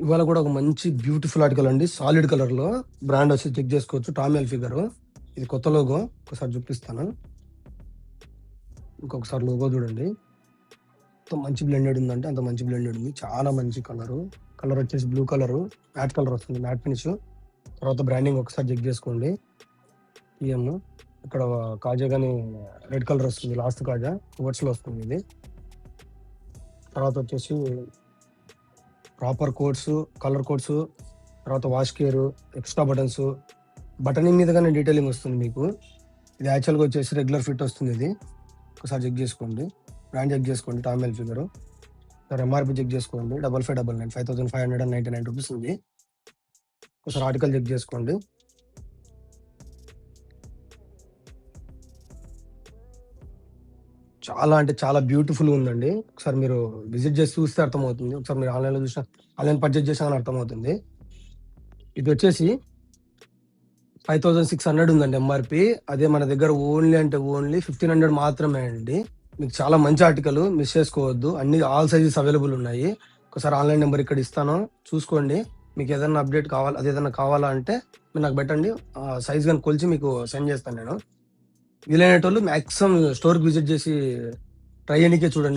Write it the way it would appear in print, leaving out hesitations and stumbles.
ఇవాళ కూడా ఒక మంచి బ్యూటిఫుల్ ఆర్టికల్ అండి. సాలిడ్ కలర్ లో బ్రాండ్ వచ్చి చెక్ చేసుకోవచ్చు. Tommy Hilfiger. ఇది కొత్త లోగో. ఒకసారి చూపిస్తాను. ఇంకొకసారి లోగో చూడండి. ఎంత మంచి బ్లెండెడ్ ఉందంటే అంత మంచి బ్లెండెడ్ ఉంది. చాలా మంచి కలర్. కలర్ వచ్చేసి బ్లూ కలర్, మ్యాట్ కలర్ వస్తుంది, మ్యాట్ ఫినిష్. తర్వాత బ్రాండింగ్ ఒకసారి చెక్ చేసుకోండి. పిఎం ఇక్కడ కాజా కానీ రెడ్ కలర్ వస్తుంది. లాస్ట్ కాజా వర్డ్స్ లో వస్తుంది ఇది. తర్వాత వచ్చేసి ప్రాపర్ కోడ్స్, కలర్ కోడ్స్, తర్వాత wash care, extra buttons, buttoning మీద కానీ డీటెయిలింగ్ వస్తుంది మీకు. ఇది యాక్చువల్గా వచ్చేసి రెగ్యులర్ ఫిట్ వస్తుంది. ఇది ఒకసారి చెక్ చేసుకోండి. బ్రాండ్ చెక్ చేసుకోండి. Tommy Hilfiger. Sir MRP check చేసుకోండి. 5599 5599 రూపీస్ ఉంది. ఒకసారి ఆర్టికల్ చెక్ చేసుకోండి. చాలా అంటే చాలా బ్యూటిఫుల్ ఉందండి. ఒకసారి మీరు విజిట్ చేసి చూస్తే అర్థమవుతుంది. ఒకసారి మీరు ఆన్లైన్లో చూసిన, ఆన్లైన్ పర్చేజ్ చేసినా కానీ అర్థమవుతుంది. ఇది వచ్చేసి 5600 ఉందండి ఎంఆర్పి. అదే మన దగ్గర ఓన్లీ 1500 మాత్రమే అండి. మీకు చాలా మంచి ఆర్టికల్, మిస్ చేసుకోవద్దు. అన్ని ఆల్ సైజెస్ అవైలబుల్ ఉన్నాయి. ఒకసారి ఆన్లైన్ నెంబర్ ఇక్కడ ఇస్తాను, చూసుకోండి. మీకు ఏదైనా అప్డేట్ కావాలి, అది ఏదైనా కావాలా అంటే మీరు నాకు పెట్టండి. సైజ్ కానీ కొలిచి మీకు సెండ్ చేస్తాను నేను. వీలైనటోళ్ళు మ్యాక్సిమం స్టోర్కి విజిట్ చేసి ట్రై చేయడానికే చూడండి.